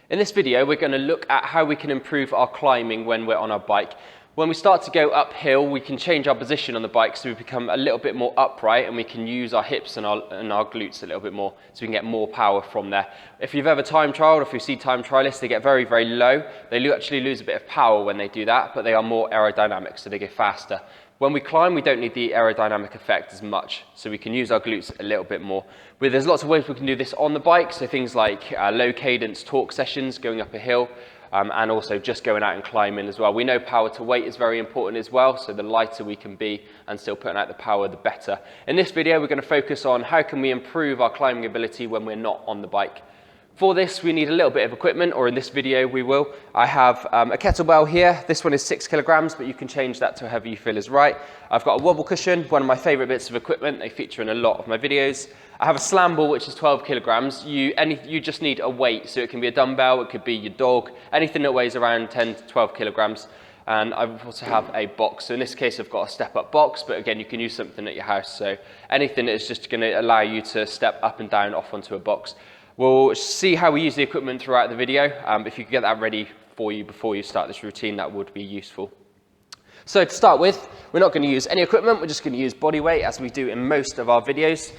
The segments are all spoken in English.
In this video, we're going to look at how we can improve our climbing when we're on our bike. When we start to go uphill, we can change our position on the bike so we become a little bit more upright and we can use our hips and our glutes a little bit more so we can get more power from there. If you've ever time trialed, or if you see time trialists, they get very, very low. They actually lose a bit of power when they do that, but they are more aerodynamic, so they go faster. When we climb, we don't need the aerodynamic effect as much, so we can use our glutes a little bit more. There's lots of ways we can do this on the bike, so things like low cadence talk sessions, going up a hill, and also just going out and climbing as well. We know power to weight is very important as well, so the lighter we can be and still putting out the power, the better. In this video, we're going to focus on how can we improve our climbing ability when we're not on the bike. For this, we need a little bit of equipment, or in this video we will. I have a kettlebell here. This one is 6 kilograms, but you can change that to however you feel is right. I've got a wobble cushion, one of my favorite bits of equipment. They feature in a lot of my videos. I have a slam ball, which is 12 kilograms. You just need a weight, so it can be a dumbbell, it could be your dog, anything that weighs around 10 to 12 kilograms. And I also have a box. So in this case, I've got a step-up box, but again, you can use something at your house. So anything that is just going to allow you to step up and down off onto a box. We'll see how we use the equipment throughout the video. If you could get that ready for you before you start this routine, that would be useful. So to start with, we're not going to use any equipment. We're just going to use body weight as we do in most of our videos.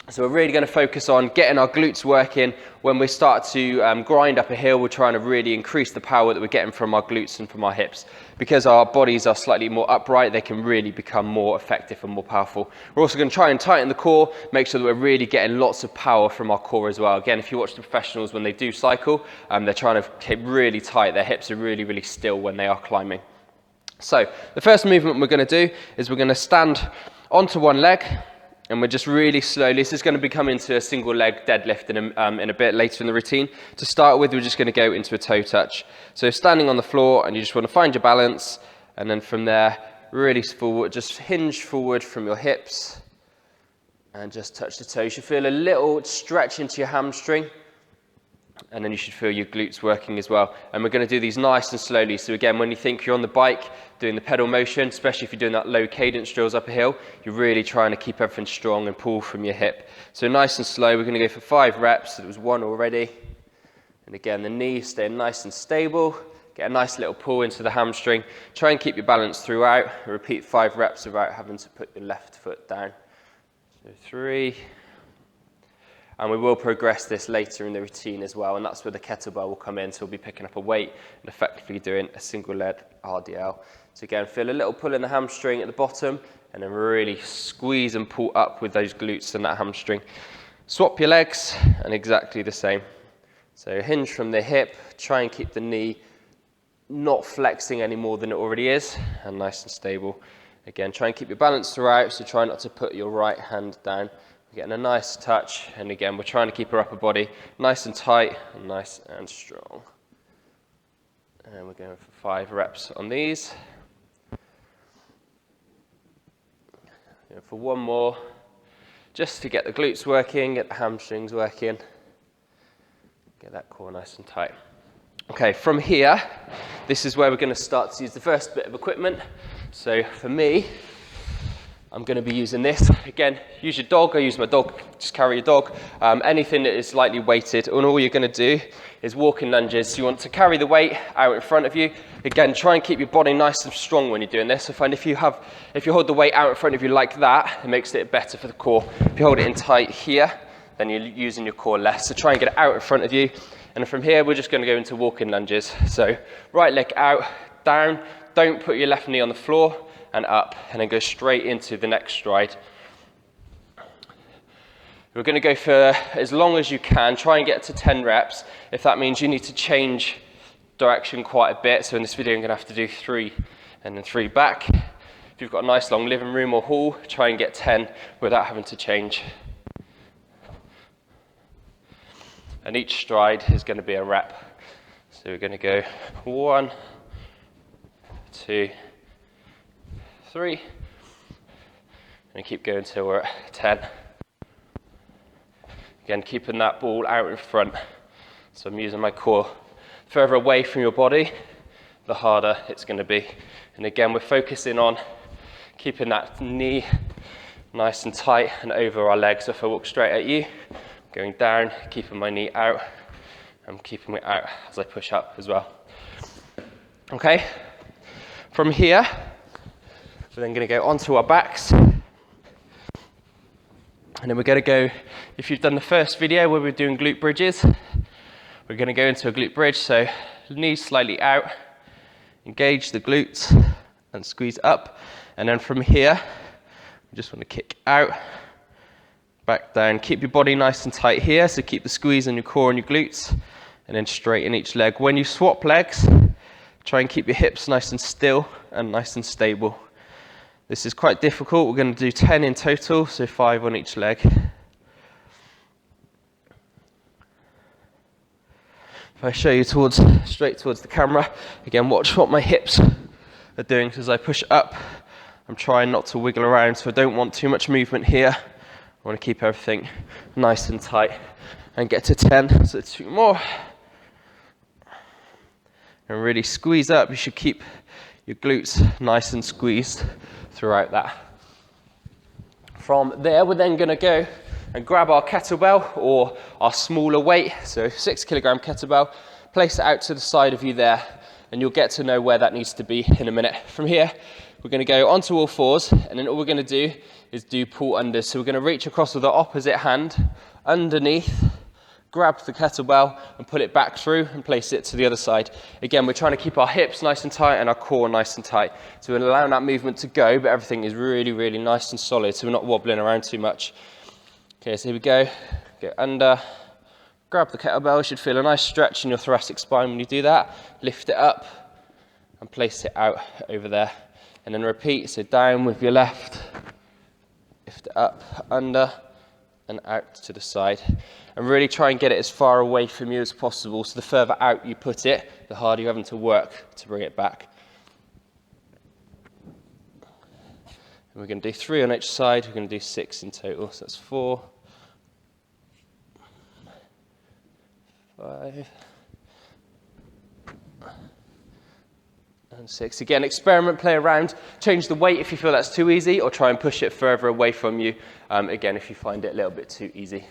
So we're really going to focus on getting our glutes working. When we start to grind up a hill, we're trying to really increase the power that we're getting from our glutes and from our hips. Because our bodies are slightly more upright, they can really become more effective and more powerful. We're also going to try and tighten the core, make sure that we're really getting lots of power from our core as well. Again, if you watch the professionals when they do cycle, they're trying to keep really tight. Their hips are really, really still when they are climbing. So the first movement we're going to do is we're going to stand onto one leg. And we're just really slowly, this is going to become into a single leg deadlift in a bit later in the routine. To start with, we're just going to go into a toe touch. So standing on the floor, and you just want to find your balance, and then from there, release forward, just hinge forward from your hips, and just touch the toe. You should feel a little stretch into your hamstring, and then you should feel your glutes working as well. And we're going to do these nice and slowly. So again, when you think you're on the bike, doing the pedal motion, especially if you're doing that low cadence drills up a hill, you're really trying to keep everything strong and pull from your hip. So nice and slow, we're going to go for 5 reps. There was 1 already. And again, the knee staying nice and stable. Get a nice little pull into the hamstring. Try and keep your balance throughout. Repeat 5 reps without having to put your left foot down. So 3. And we will progress this later in the routine as well, and that's where the kettlebell will come in. So we'll be picking up a weight and effectively doing a single leg RDL. So again, feel a little pull in the hamstring at the bottom, and then really squeeze and pull up with those glutes and that hamstring. Swap your legs, and exactly the same. So hinge from the hip, try and keep the knee not flexing any more than it already is, and nice and stable. Again, try and keep your balance throughout, so try not to put your right hand down. We're getting a nice touch, and again, we're trying to keep our upper body nice and tight and nice and strong. And we're going for 5 reps on these. Going for 1 more, just to get the glutes working, get the hamstrings working, get that core nice and tight. Okay, from here, this is where we're going to start to use the first bit of equipment. So for me, I'm going to be using this. Again, use your dog. I use my dog. Just carry your dog. Anything that is lightly weighted. And all you're going to do is walking lunges. So you want to carry the weight out in front of you. Again, try and keep your body nice and strong when you're doing this. I find if you hold the weight out in front of you like that, it makes it better for the core. If you hold it in tight here, then you're using your core less. So try and get it out in front of you. And from here, we're just going to go into walking lunges. So right leg out, down. Don't put your left knee on the floor. And up, and then go straight into the next stride. We're going to go for as long as you can. Try and get to 10 reps. If that means you need to change direction quite a bit. So in this video, I'm going to have to do 3 and then 3 back. If you've got a nice long living room or hall, try and get 10 without having to change. And each stride is going to be a rep. So we're going to go 1, 2, 3, and keep going until we're at 10. Again, keeping that ball out in front. So I'm using my core. Further away from your body, the harder it's going to be. And again, we're focusing on keeping that knee nice and tight and over our legs. So if I walk straight at you, going down, keeping my knee out, and keeping it out as I push up as well. Okay, from here, we're then going to go onto our backs. And then we're going to go, if you've done the first video where we're doing glute bridges, we're going to go into a glute bridge. So knees slightly out, engage the glutes and squeeze up. And then from here, we just want to kick out, back down. Keep your body nice and tight here. So keep the squeeze on your core and your glutes, and then straighten each leg. When you swap legs, try and keep your hips nice and still and nice and stable. This is quite difficult. We're going to do 10 in total, so 5 on each leg. If I show you straight towards the camera, again, watch what my hips are doing. So as I push up, I'm trying not to wiggle around, so I don't want too much movement here. I want to keep everything nice and tight and get to 10. So 2 more. And really squeeze up. You should keep your glutes nice and squeezed throughout that. From there, we're then going to go and grab our kettlebell or our smaller weight, so 6 kilogram kettlebell, place it out to the side of you there, and you'll get to know where that needs to be in a minute. From here, we're going to go onto all fours, and then all we're going to do is do pull unders. So we're going to reach across with our opposite hand underneath, grab the kettlebell and pull it back through and place it to the other side. Again, we're trying to keep our hips nice and tight and our core nice and tight. So we're allowing that movement to go, but everything is really, really nice and solid, so we're not wobbling around too much. Okay, so here we go. Go under, grab the kettlebell. You should feel a nice stretch in your thoracic spine when you do that. Lift it up and place it out over there. And then repeat, so down with your left, lift it up, under, and out to the side. And really try and get it as far away from you as possible, so the further out you put it, the harder you're having to work to bring it back. And we're going to do 3 on each side. We're going to do 6 in total, so that's 4, 5, and 6. Again, experiment, play around, change the weight if you feel that's too easy, or try and push it further away from you, again, if you find it a little bit too easy.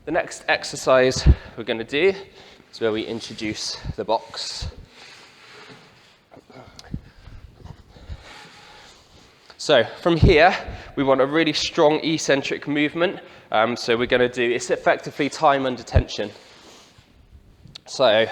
The next exercise we're going to do is where we introduce the box. So from here, we want a really strong eccentric movement. So we're going to do, it's effectively time under tension. So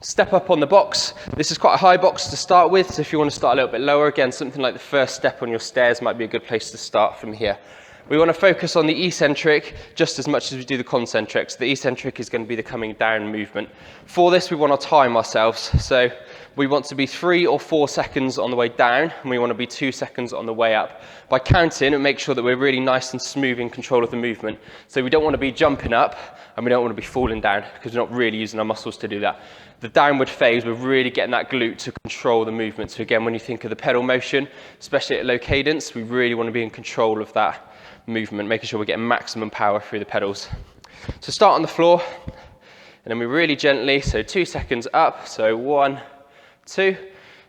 step up on the box. This is quite a high box to start with, so if you want to start a little bit lower, again, something like the first step on your stairs might be a good place to start from here. We want to focus on the eccentric just as much as we do the concentric. So the eccentric is going to be the coming down movement. For this, we want to time ourselves. So we want to be 3 or 4 seconds on the way down, and we want to be 2 seconds on the way up. By counting, and make sure that we're really nice and smooth in control of the movement. So we don't want to be jumping up, and we don't want to be falling down, because we're not really using our muscles to do that. The downward phase, we're really getting that glute to control the movement. So again, when you think of the pedal motion, especially at low cadence, we really want to be in control of that movement, making sure we're getting maximum power through the pedals. So start on the floor, and then we really gently, so 2 seconds up, so 1, 2,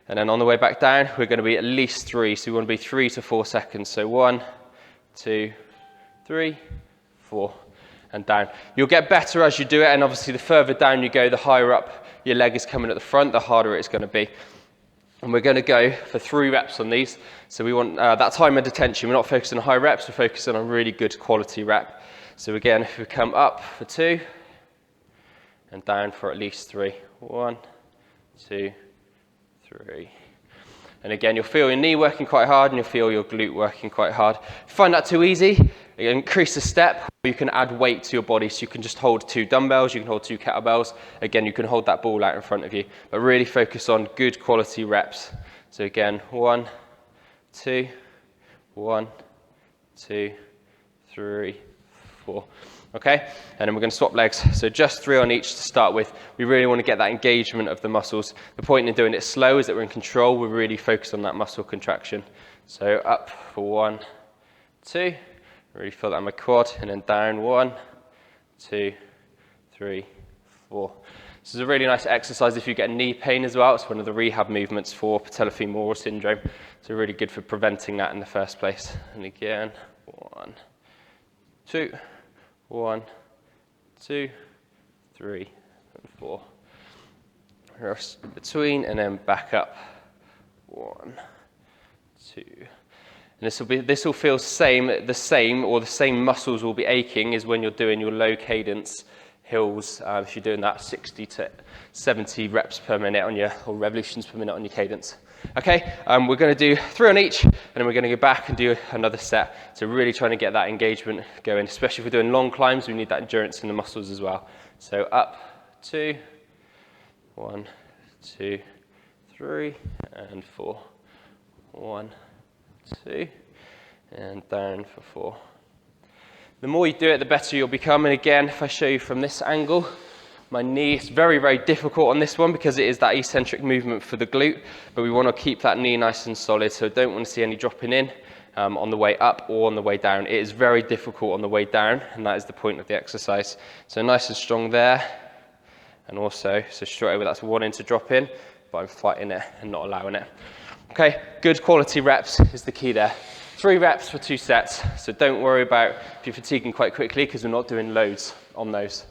and then on the way back down, we're going to be at least 3, so we want to be 3 to 4 seconds, so 1, 2, 3, 4, and down. You'll get better as you do it, and obviously the further down you go, the higher up your leg is coming at the front, the harder it's going to be. And we're going to go for 3 reps on these. So we want that time under tension. We're not focusing on high reps, we're focusing on really good quality rep. So again, if we come up for 2 and down for at least 3. 1, 2, 3. And again, you'll feel your knee working quite hard and you'll feel your glute working quite hard. If you find that too easy, increase the step, or you can add weight to your body. So you can just hold 2 dumbbells, you can hold 2 kettlebells. Again, you can hold that ball out in front of you, but really focus on good quality reps. So again, 1, 2, 1, 2, 3, 4. Okay, and then we're going to swap legs. So just 3 on each to start with. We really want to get that engagement of the muscles. The point in doing it slow is that we're in control. We're really focused on that muscle contraction. So up for 1, 2. Really feel that in my quad, and then down 1, 2, 3, 4. This is a really nice exercise if you get knee pain as well. It's one of the rehab movements for patellofemoral syndrome. So really good for preventing that in the first place. And again, 1, 2, 1, 2, 3, and 4. Rest between and then back up. 1, 2. And this will feel the same muscles will be aching as when you're doing your low cadence hills. If you're doing that 60 to 70 reps per minute or revolutions per minute on your cadence. Okay, we're going to do 3 on each, and then we're going to go back and do another set. So really trying to get that engagement going, especially if we're doing long climbs, we need that endurance in the muscles as well. So up, 2, 1, 2, 3, and 4. 1, 2, and down for 4. The more you do it, the better you'll become. And again, if I show you from this angle, my knee is very, very difficult on this one because it is that eccentric movement for the glute, but we want to keep that knee nice and solid, so don't want to see any dropping in on the way up or on the way down. It is very difficult on the way down, and that is the point of the exercise. So nice and strong there, and also, so straight away that's wanting to drop in, but I'm fighting it and not allowing it. Okay, good quality reps is the key there. 3 reps for 2 sets, so don't worry about if you're fatiguing quite quickly because we're not doing loads on those.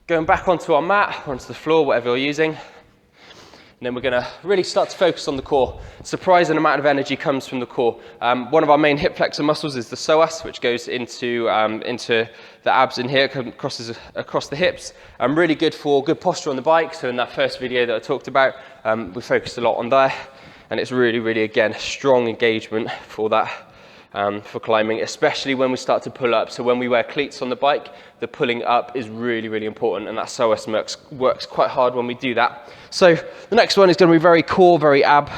Going back onto our mat, or onto the floor, whatever you're using, and then we're going to really start to focus on the core. Surprising amount of energy comes from the core. One of our main hip flexor muscles is the psoas, which goes into the abs in here, crosses across the hips. Really good for good posture on the bike. So in that first video that I talked about, we focused a lot on there. And it's really, really, again, strong engagement for that, for climbing, especially when we start to pull up. So when we wear cleats on the bike, the pulling up is really, really important, and that psoas works quite hard when we do that. So the next one is going to be very core, very ab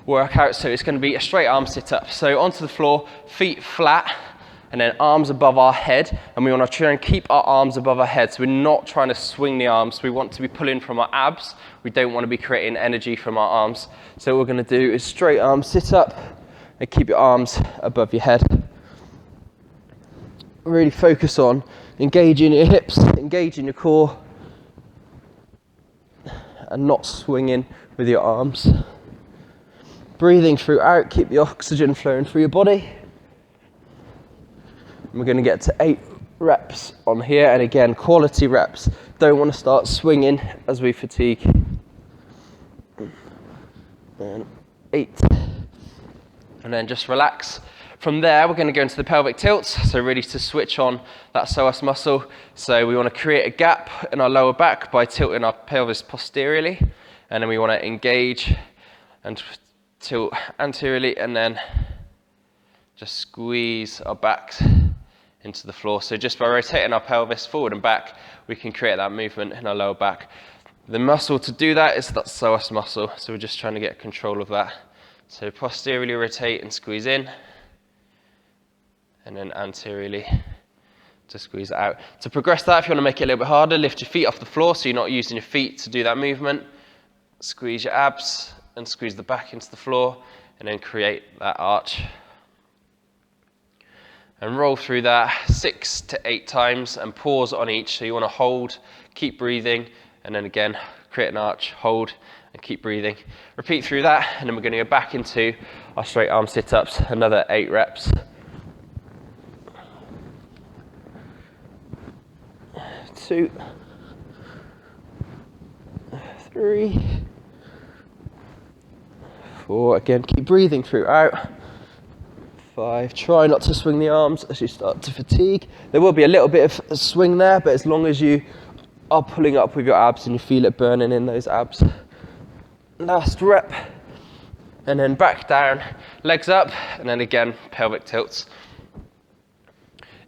workout. So it's going to be a straight arm sit up. So onto the floor, feet flat, and then arms above our head, and we want to try and keep our arms above our head. So we're not trying to swing the arms. We want to be pulling from our abs. We don't want to be creating energy from our arms. So what we're going to do is straight arm sit up and keep your arms above your head. Really focus on engaging your hips, engaging your core, and not swinging with your arms. Breathing throughout, keep the oxygen flowing through your body. We're going to get to 8 reps on here, and again, quality reps. Don't want to start swinging as we fatigue. And 8. And then just relax. From there, we're going to go into the pelvic tilts, so really to switch on that psoas muscle. So we want to create a gap in our lower back by tilting our pelvis posteriorly, and then we want to engage and tilt anteriorly, and then just squeeze our backs into the floor. So just by rotating our pelvis forward and back, we can create that movement in our lower back. The muscle to do that is that psoas muscle, so we're just trying to get control of that. So posteriorly rotate and squeeze in, and then anteriorly to squeeze it out. To progress that, if you want to make it a little bit harder, lift your feet off the floor so you're not using your feet to do that movement. Squeeze your abs and squeeze the back into the floor, and then create that arch. And roll through that 6 to 8 times and pause on each. So you want to hold, keep breathing, and then again, create an arch, hold, and keep breathing. Repeat through that, and then we're going to go back into our straight arm sit-ups, another 8 reps. 2, 3, 4, again, keep breathing throughout. 5, try not to swing the arms as you start to fatigue. There will be a little bit of a swing there, but as long as you are pulling up with your abs and you feel it burning in those abs. Last rep, and then back down, legs up, and then again, pelvic tilts.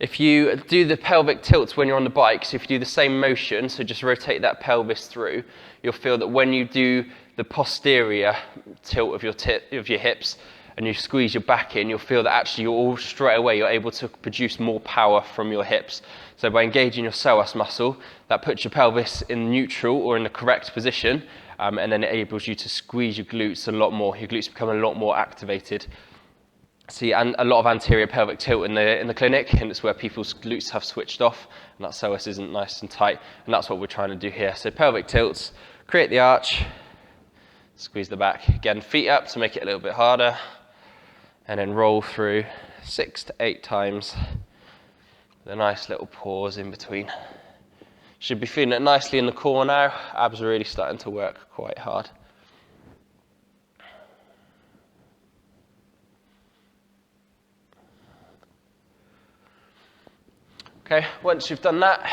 If you do the pelvic tilts when you're on the bike, so if you do the same motion, so just rotate that pelvis through, you'll feel that when you do the posterior tilt of your hips, and you squeeze your back in, you'll feel that actually straight away you're able to produce more power from your hips. So by engaging your psoas muscle, that puts your pelvis in neutral or in the correct position, and then it enables you to squeeze your glutes a lot more. Your glutes become a lot more activated. See, and a lot of anterior pelvic tilt in the clinic, and it's where people's glutes have switched off, and that psoas isn't nice and tight, and that's what we're trying to do here. So pelvic tilts, create the arch, squeeze the back. Again, feet up to make it a little bit harder, and then roll through 6 to 8 times. with a nice little pause in between. Should be feeling it nicely in the core now. Abs are really starting to work quite hard. Okay, once you've done that,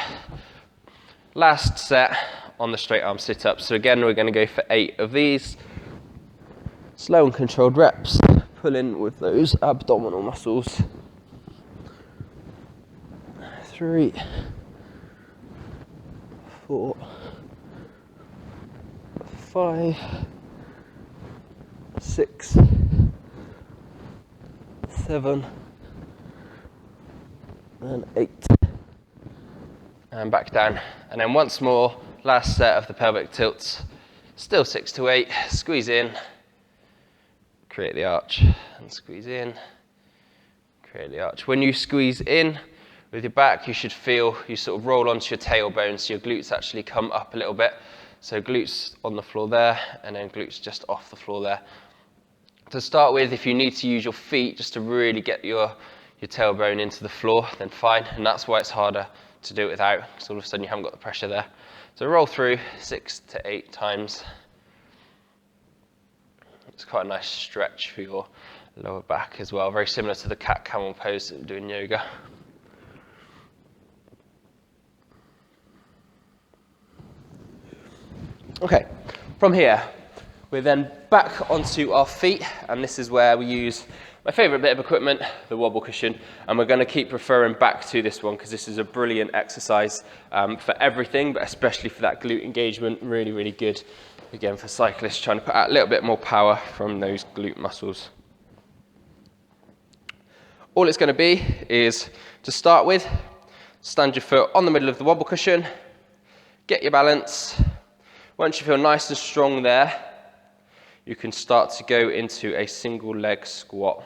last set on the straight arm sit-up. So again, we're going to go for 8 of these. Slow and controlled reps, pull in with those abdominal muscles. 3, 4, 5, 6, 7, and 8. And back down. And then once more, last set of the pelvic tilts. Still 6 to 8. Squeeze in, create the arch, and squeeze in, create the arch. When you squeeze in with your back, you should feel you sort of roll onto your tailbone, so your glutes actually come up a little bit. So glutes on the floor there, and then glutes just off the floor there. To start with, if you need to use your feet just to really get your tailbone into the floor, then fine. And that's why it's harder to do it without, because all of a sudden you haven't got the pressure there. So roll through 6 to 8 times. It's quite a nice stretch for your lower back as well, very similar to the cat camel pose that we're doing yoga. Okay, from here, we're then back onto our feet, and this is where we use my favourite bit of equipment, the wobble cushion, and we're going to keep referring back to this one because this is a brilliant exercise for everything, but especially for that glute engagement. Really, really good, again, for cyclists trying to put out a little bit more power from those glute muscles. All it's going to be is, to start with, stand your foot on the middle of the wobble cushion, get your balance. Once you feel nice and strong there, you can start to go into a single leg squat.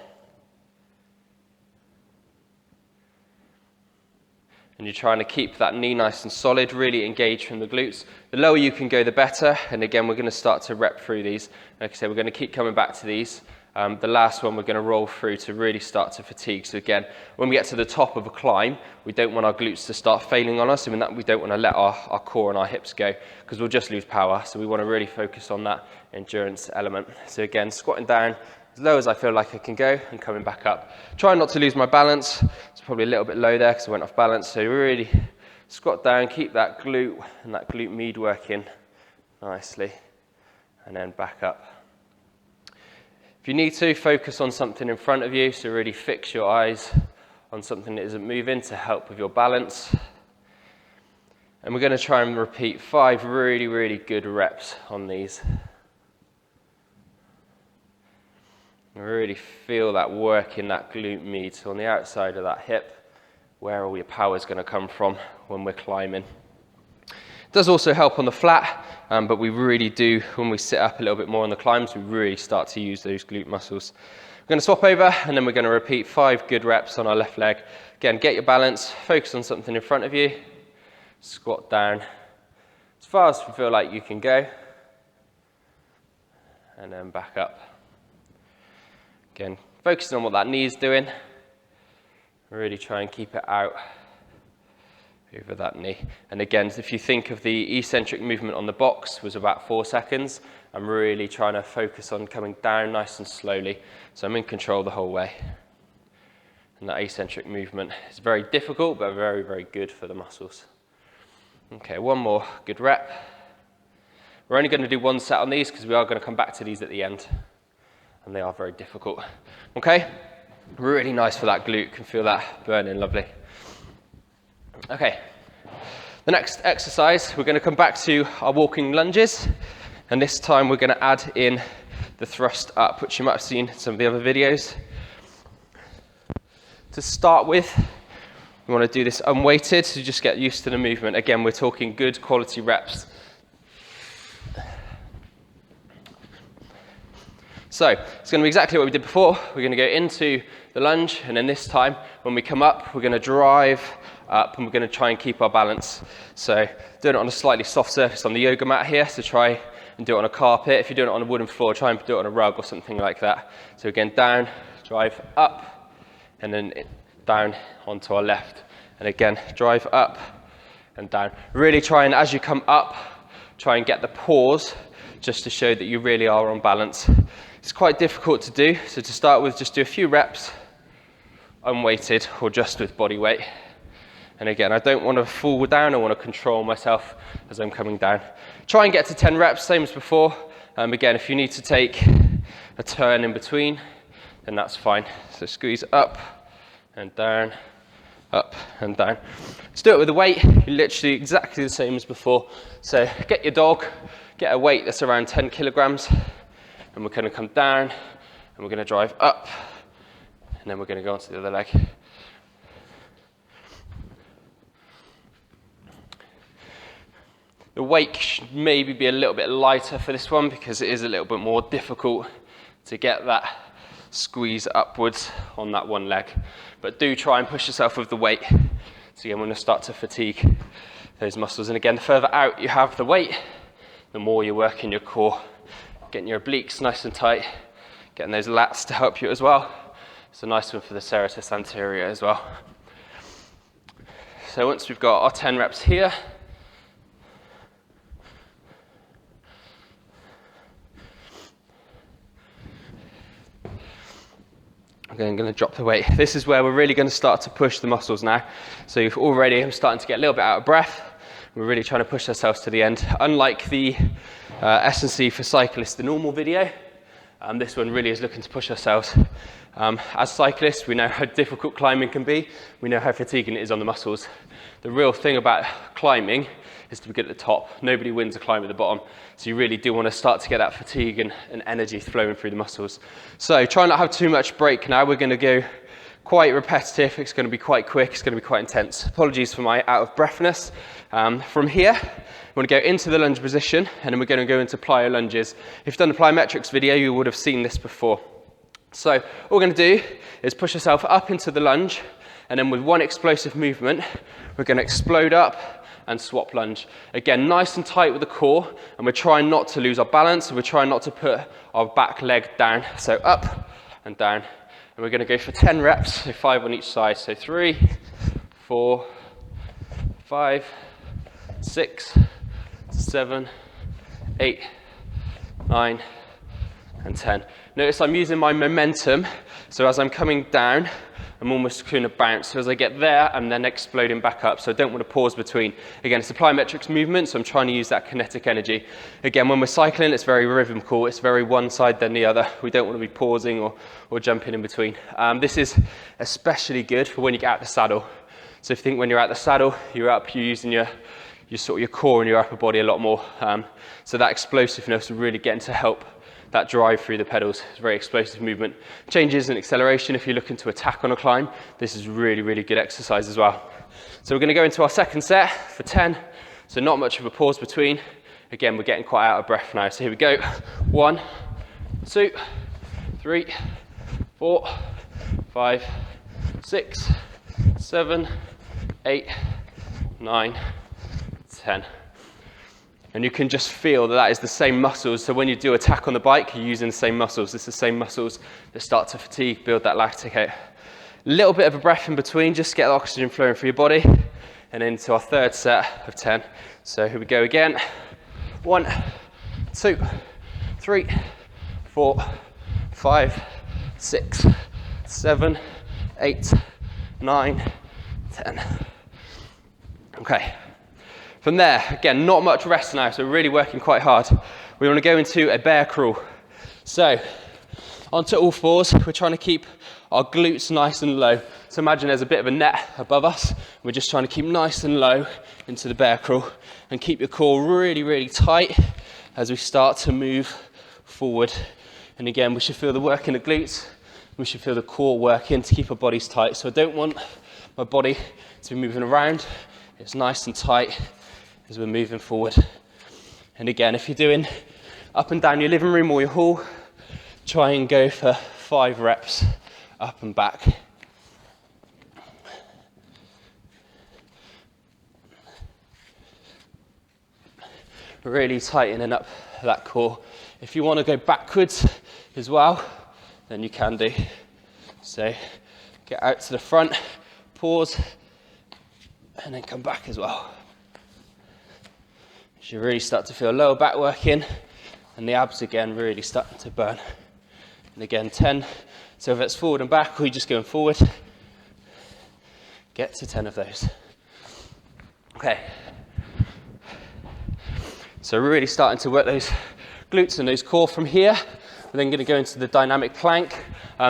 And you're trying to keep that knee nice and solid, really engaged from the glutes. The lower you can go, the better. And again, we're going to start to rep through these. Like I said, we're going to keep coming back to these. The last one we're going to roll through to really start to fatigue. So again, when we get to the top of a climb, we don't want our glutes to start failing on us. I mean, that we don't want to let our core and our hips go, because we'll just lose power. So we want to really focus on that endurance element. So again, squatting down as low as I feel like I can go and coming back up. Try not to lose my balance. It's probably a little bit low there because I went off balance. So really squat down, keep that glute and that glute med working nicely, and then back up. If you need to, focus on something in front of you, so really fix your eyes on something that isn't moving to help with your balance. And we're going to try and repeat 5 really, really good reps on these. Really feel that work in that glute med, so on the outside of that hip, where all your power is going to come from when we're climbing. It does also help on the flat, but we really do, when we sit up a little bit more on the climbs, we really start to use those glute muscles. We're going to swap over, and then we're going to repeat 5 good reps on our left leg. Again, get your balance, focus on something in front of you, squat down as far as you feel like you can go, and then back up. Again, focusing on what that knee is doing, really try and keep it out over that knee. And again, if you think of the eccentric movement on the box was about 4 seconds, I'm really trying to focus on coming down nice and slowly, so I'm in control the whole way. And that eccentric movement is very difficult, but very, very good for the muscles. Okay, one more good rep. We're only going to do 1 set on these because we are going to come back to these at the end, and they are very difficult. Okay, really nice for that glute, can feel that burning lovely. Okay, the next exercise, we're going to come back to our walking lunges, and this time we're going to add in the thrust up, which you might have seen in some of the other videos. To start with, we want to do this unweighted, so just get used to the movement. Again, we're talking good quality reps. So, it's going to be exactly what we did before. We're going to go into the lunge, and then this time, when we come up, we're going to drive up, and we're going to try and keep our balance. So, doing it on a slightly soft surface on the yoga mat here, so try and do it on a carpet. If you're doing it on a wooden floor, try and do it on a rug or something like that. So again, down, drive up, and then down onto our left. And again, drive up and down. Really try and, as you come up, try and get the pause just to show that you really are on balance. It's quite difficult to do, so to start with, just do a few reps, unweighted or just with body weight. And again, I don't want to fall down, I want to control myself as I'm coming down. Try and get to 10 reps, same as before. Again, if you need to take a turn in between, then that's fine. So squeeze up and down, up and down. Let's do it with the weight, literally exactly the same as before. So get your dog, get a weight that's around 10 kilograms, and we're going to come down, and we're going to drive up, and then we're going to go onto the other leg. The weight should maybe be a little bit lighter for this one because it is a little bit more difficult to get that squeeze upwards on that one leg. But do try and push yourself with the weight. So again, we're going to start to fatigue those muscles. And again, the further out you have the weight, the more you're working your core. Getting your obliques nice and tight, getting those lats to help you as well. It's a nice one for the serratus anterior as well. So once we've got our 10 reps here, I'm going to drop the weight. This is where we're really going to start to push the muscles now. So I'm starting to get a little bit out of breath. We're really trying to push ourselves to the end. Unlike the S&C for cyclists, the normal video, this one really is looking to push ourselves. As cyclists, we know how difficult climbing can be. We know how fatiguing it is on the muscles. The real thing about climbing is to be good at the top. Nobody wins a climb at the bottom. So you really do want to start to get that fatigue and energy flowing through the muscles. So try not to have too much break now. We're going to go quite repetitive. It's going to be quite quick. It's going to be quite intense. Apologies for my out of breathness. From here, we're going to go into the lunge position, and then we're going to go into plyo lunges. If you've done the plyometrics video, you would have seen this before. So what we're going to do is push yourself up into the lunge, and then with one explosive movement, we're going to explode up and swap lunge. Again, nice and tight with the core, and we're trying not to lose our balance, and we're trying not to put our back leg down. So up and down, and we're going to go for 10 reps, so 5 on each side. So 3, 4, 5, 6, 7, 8, 9, and 10. Notice I'm using my momentum, so as I'm coming down, I'm almost going to bounce. So as I get there, I'm then exploding back up. So I don't want to pause between. Again, it's a plyometrics movement, so I'm trying to use that kinetic energy. Again, when we're cycling, it's very rhythmical. It's very one side then the other. We don't want to be pausing or jumping in between. This is especially good for when you get out the saddle. So if you think when you're out the saddle, you're using your core and your upper body a lot more. So that explosiveness will really get to help that drive through the pedals. It's a very explosive movement. Changes in acceleration if you're looking to attack on a climb. This is really, really good exercise as well. So we're going to go into our second set for 10. So not much of a pause between. Again, we're getting quite out of breath now. So here we go. 1, 2, 3, 4, 5, 6, 7, 8, 9, 10. And you can just feel that is the same muscles. So when you do attack on the bike, you're using the same muscles. It's the same muscles that start to fatigue, build that lactic out. A little bit of a breath in between, just to get the oxygen flowing through your body. And into our third set of 10. So here we go again. 1, 2, 3, 4, 5, 6, 7, 8, 9, 10. Okay. From there, again, not much rest now, so we're really working quite hard. We want to go into a bear crawl. So, onto all fours, we're trying to keep our glutes nice and low. So imagine there's a bit of a net above us. We're just trying to keep nice and low into the bear crawl and keep your core really, really tight as we start to move forward. And again, we should feel the work in the glutes. We should feel the core working to keep our bodies tight. So I don't want my body to be moving around. It's nice and tight as we're moving forward. And again, if you're doing up and down your living room or your hall, try and go for 5 reps up and back. Really tightening up that core. If you want to go backwards as well, then you can do. So get out to the front, pause, and then come back as well. You really start to feel lower back working, and the abs again really starting to burn. And again, 10. So if it's forward and back, or you're just going forward, get to 10 of those. Okay. So we're really starting to work those glutes and those core from here. We're then going to go into the dynamic plank.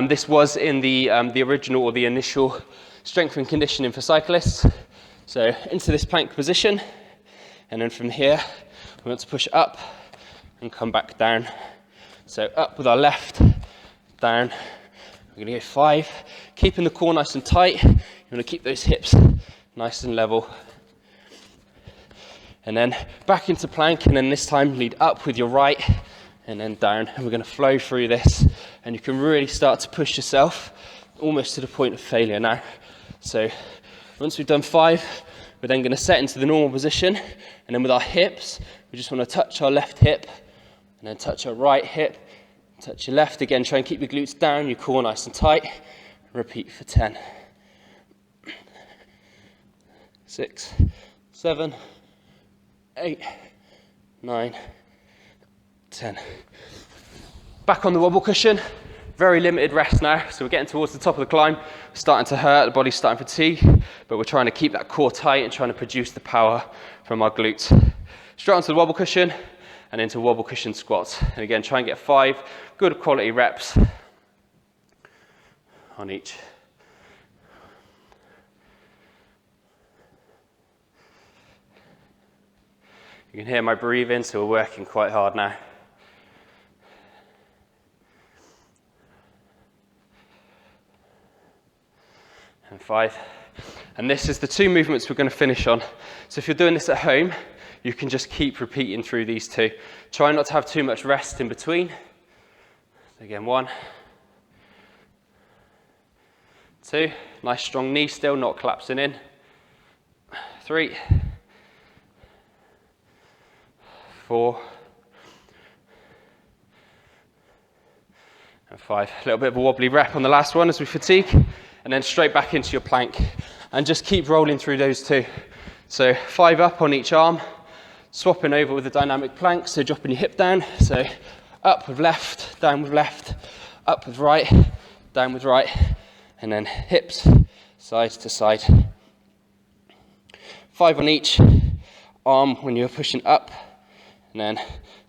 This was in the original or the initial strength and conditioning for cyclists. So into this plank position, and then from here, we want to push up and come back down. So up with our left, down. We're going to go 5, keeping the core nice and tight. You want to keep those hips nice and level. And then back into plank, and then this time lead up with your right, and then down. And we're going to flow through this, and you can really start to push yourself almost to the point of failure now. So once we've done 5, we're then going to set into the normal position, and then with our hips, we just want to touch our left hip, and then touch our right hip, touch your left again. Try and keep your glutes down, your core nice and tight. Repeat for 10. 6, 7, 8, 9, 10. Back on the wobble cushion. Very limited rest now, so we're getting towards the top of the climb. Starting to hurt, the body's starting to fatigue, but we're trying to keep that core tight and trying to produce the power from our glutes. Straight onto the wobble cushion and into wobble cushion squats. And again, try and get 5 good quality reps on each. You can hear my breathing, so we're working quite hard now. And 5. And this is the 2 movements we're going to finish on. So if you're doing this at home, you can just keep repeating through these 2. Try not to have too much rest in between. Again, 1, 2. Nice strong knee still, not collapsing in. 3, 4, and 5. A little bit of a wobbly rep on the last one as we fatigue, and then straight back into your plank. And just keep rolling through those 2. So 5 up on each arm, swapping over with the dynamic plank, so dropping your hip down. So up with left, down with left, up with right, down with right, and then hips side to side. 5 on each arm when you're pushing up, and then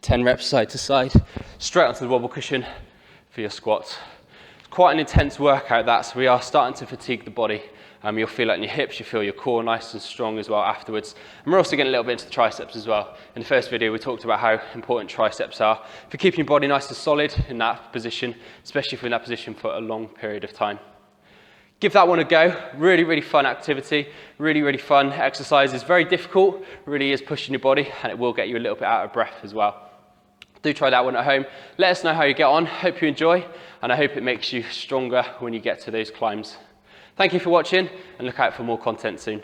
10 reps side to side, straight onto the wobble cushion for your squats. It's quite an intense workout that, so we are starting to fatigue the body. You'll feel it in your hips, you feel your core nice and strong as well afterwards. And we're also getting a little bit into the triceps as well. In the first video, we talked about how important triceps are for keeping your body nice and solid in that position, especially if you're in that position for a long period of time. Give that one a go. Really, really fun activity. Really, really fun exercise. It's very difficult, really is pushing your body, and it will get you a little bit out of breath as well. Do try that one at home. Let us know how you get on. Hope you enjoy, and I hope it makes you stronger when you get to those climbs. Thank you for watching, and look out for more content soon.